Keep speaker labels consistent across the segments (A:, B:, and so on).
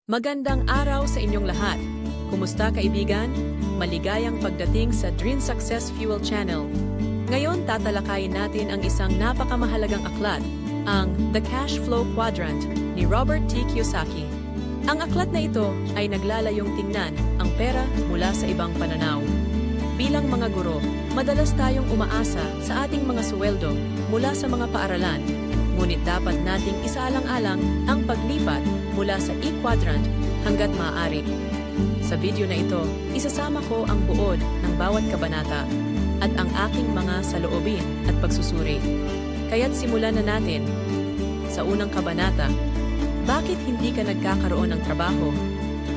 A: Magandang araw sa inyong lahat. Kumusta kaibigan? Maligayang pagdating sa Dream Success Fuel Channel. Ngayon tatalakayin natin ang isang napakamahalagang aklat, ang The Cash Flow Quadrant ni Robert T. Kiyosaki. Ang aklat na ito ay naglalayong tingnan ang pera mula sa ibang pananaw. Bilang mga guro, madalas tayong umaasa sa ating mga suweldo mula sa mga paaralan. Ngunit dapat nating isaalang-alang ang paglipat mula sa E-quadrant hanggat maaari. Sa video na ito, isasama ko ang buod ng bawat kabanata at ang aking mga saloobin at pagsusuri. Kaya't simulan na natin. Sa unang kabanata, bakit hindi ka nagkakaroon ng trabaho?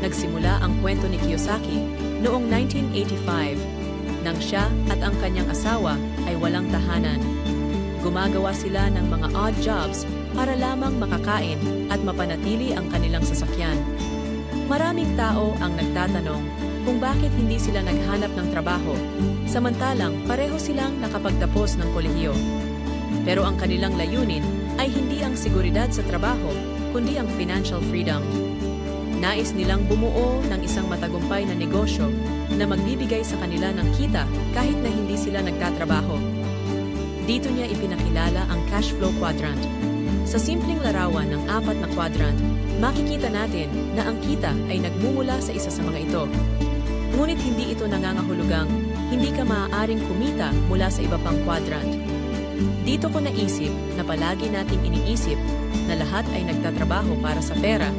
A: Nagsimula ang kwento ni Kiyosaki noong 1985 nang siya at ang kanyang asawa ay walang tahanan. Gumagawa sila ng mga odd jobs para lamang makakain at mapanatili ang kanilang sasakyan. Maraming tao ang nagtatanong kung bakit hindi sila naghanap ng trabaho, samantalang pareho silang nakapagtapos ng kolehiyo. Pero ang kanilang layunin ay hindi ang seguridad sa trabaho, kundi ang financial freedom. Nais nilang bumuo ng isang matagumpay na negosyo na magbibigay sa kanila ng kita kahit na hindi sila nagtatrabaho. Dito niya ipinakilala ang cash flow quadrant. Sa simpleng larawan ng apat na quadrant, makikita natin na ang kita ay nagmumula sa isa sa mga ito. Ngunit hindi ito nangangahulugang hindi ka maaaring kumita mula sa iba pang quadrant. Dito ko naisip na palagi nating iniisip na lahat ay nagtatrabaho para sa pera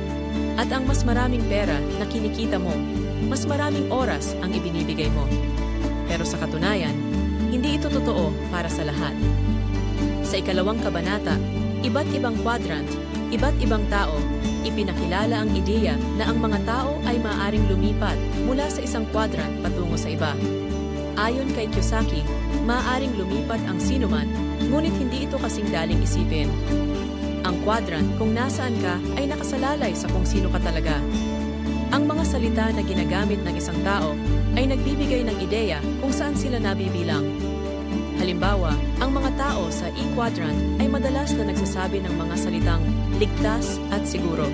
A: at ang mas maraming pera na kinikita mo, mas maraming oras ang ibinibigay mo. Pero sa katunayan, hindi ito totoo para sa lahat. Sa ikalawang kabanata, iba't ibang quadrant, iba't ibang tao, ipinakilala ang ideya na ang mga tao ay maaaring lumipat mula sa isang quadrant patungo sa iba. Ayon kay Kiyosaki, maaaring lumipat ang sinuman, ngunit hindi ito kasing daling isipin. Ang quadrant kung nasaan ka ay nakasalalay sa kung sino ka talaga. Ang mga salita na ginagamit ng isang tao ay nagbibigay ng ideya kung saan sila nabibilang. Halimbawa, ang mga tao sa E-quadrant ay madalas na nagsasabi ng mga salitang ligtas at siguro.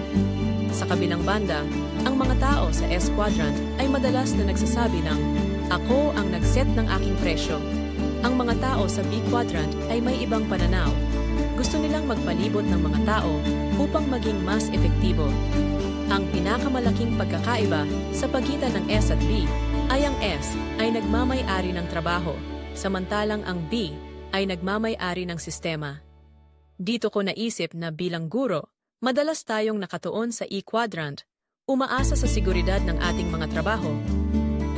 A: Sa kabilang banda, ang mga tao sa S-quadrant ay madalas na nagsasabi ng ako ang nag-set ng aking presyo. Ang mga tao sa B-quadrant ay may ibang pananaw. Gusto nilang magpalibot ng mga tao upang maging mas epektibo. Ang pinakamalaking pagkakaiba sa pagitan ng S at B ay ang S ay nagmamay-ari ng trabaho, samantalang ang B ay nagmamay-ari ng sistema. Dito ko naisip na bilang guro, madalas tayong nakatuon sa E-quadrant, umaasa sa seguridad ng ating mga trabaho.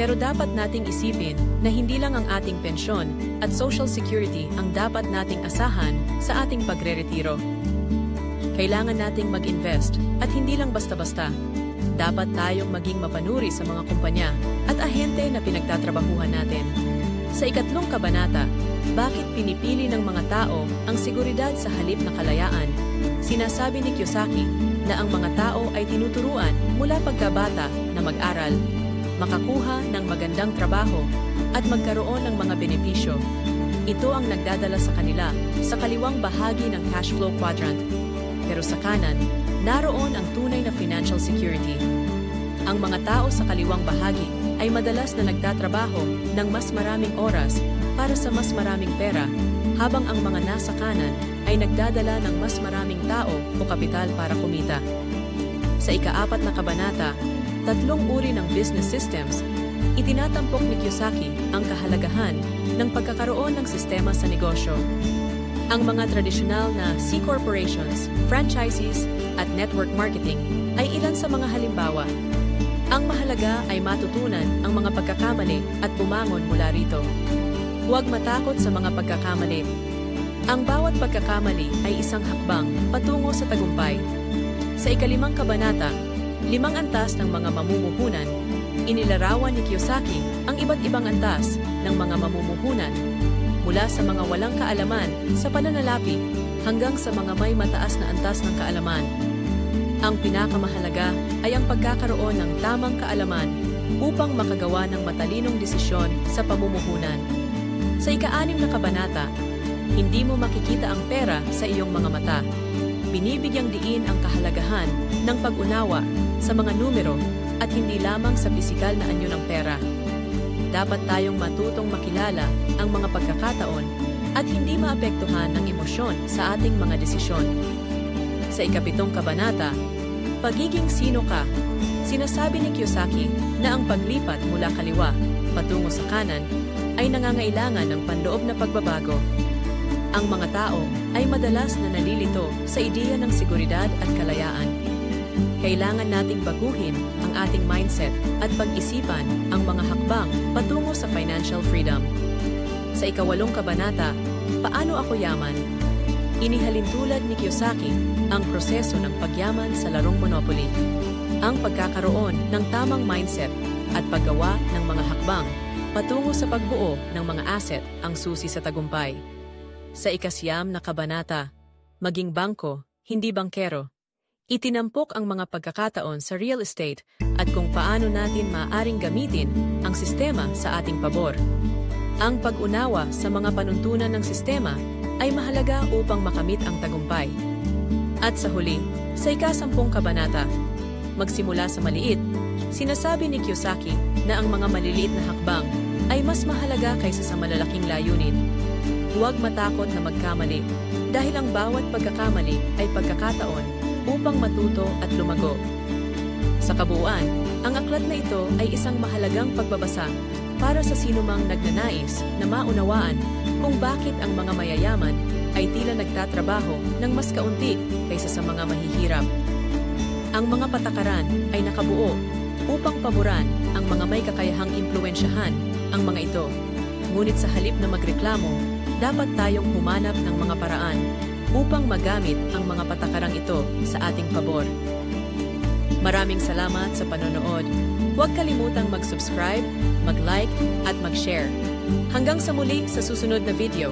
A: Pero dapat nating isipin na hindi lang ang ating pensyon at social security ang dapat nating asahan sa ating pagre-retiro. Kailangan nating mag-invest at hindi lang basta-basta. Dapat tayong maging mapanuri sa mga kumpanya at ahente na pinagtatrabahuhan natin. Sa ikatlong kabanata, bakit pinipili ng mga tao ang seguridad sa halip na kalayaan? Sinasabi ni Kiyosaki na ang mga tao ay tinuturuan mula pagkabata na mag-aral, makakuha ng magandang trabaho at magkaroon ng mga benepisyo. Ito ang nagdadala sa kanila sa kaliwang bahagi ng cash flow quadrant. Pero sa kanan, naroon ang tunay na financial security. Ang mga tao sa kaliwang bahagi ay madalas na nagtatrabaho ng mas maraming oras para sa mas maraming pera, habang ang mga nasa kanan ay nagdadala ng mas maraming tao o kapital para kumita. Sa ika-4 na kabanata, 3 uri ng business systems, itinatampok ni Kiyosaki ang kahalagahan ng pagkakaroon ng sistema sa negosyo. Ang mga tradisyonal na C corporations, franchises, at network marketing ay ilan sa mga halimbawa. Ang mahalaga ay matutunan ang mga pagkakamali at bumangon mula rito. Huwag matakot sa mga pagkakamali. Ang bawat pagkakamali ay isang hakbang patungo sa tagumpay. Sa ika-5 kabanata, 5 antas ng mga mamumuhunan, inilarawan ni Kiyosaki ang iba't ibang antas ng mga mamumuhunan, mula sa mga walang kaalaman sa pananalapi hanggang sa mga may mataas na antas ng kaalaman. Ang pinakamahalaga ay ang pagkakaroon ng tamang kaalaman upang makagawa ng matalinong desisyon sa pamumuhunan. Sa ika-6 na kabanata, hindi mo makikita ang pera sa iyong mga mata. Binibigyang diin ang kahalagahan ng pag-unawa sa mga numero at hindi lamang sa pisikal na anyo ng pera. Dapat tayong matutong makilala ang mga pagkakataon at hindi maapektuhan ng emosyon sa ating mga desisyon. Sa ika-7 kabanata, Pagiging Sino Ka, sinasabi ni Kiyosaki na ang paglipat mula kaliwa patungo sa kanan ay nangangailangan ng panloob na pagbabago. Ang mga tao ay madalas na nalilito sa ideya ng seguridad at kalayaan. Kailangan nating baguhin ang ating mindset at pag-isipan ang mga hakbang patungo sa financial freedom. Sa ika-8 kabanata, Paano Ako Yaman? Inihalin tulad ni Kiyosaki ang proseso ng pagyaman sa larong Monopoly. Ang pagkakaroon ng tamang mindset at paggawa ng mga hakbang patungo sa pagbuo ng mga asset ang susi sa tagumpay. Sa ika-9 na kabanata, Maging Bangko, Hindi Bangkero. Itinampok ang mga pagkakataon sa real estate at kung paano natin maaaring gamitin ang sistema sa ating pabor. Ang pag-unawa sa mga panuntunan ng sistema ay mahalaga upang makamit ang tagumpay. At sa huli, sa ika-10 kabanata, Magsimula sa Maliit, sinasabi ni Kiyosaki na ang mga maliliit na hakbang ay mas mahalaga kaysa sa malalaking layunin. Huwag matakot na magkamali dahil ang bawat pagkakamali ay pagkakataon upang matuto at lumago. Sa kabuuan, ang aklat na ito ay isang mahalagang pagbabasa para sa sinumang nagnanais na maunawaan kung bakit ang mga mayayaman ay tila nagtatrabaho ng mas kaunti kaysa sa mga mahihirap. Ang mga patakaran ay nakabuo upang paboran ang mga may kakayahang impluwensyahan ang mga ito. Ngunit sa halip na magreklamo, dapat tayong humanap ng mga paraan upang magamit ang mga patakarang ito sa ating pabor. Maraming salamat sa panonood. Huwag kalimutang mag-subscribe, mag-like at mag-share. Hanggang sa muli sa susunod na video.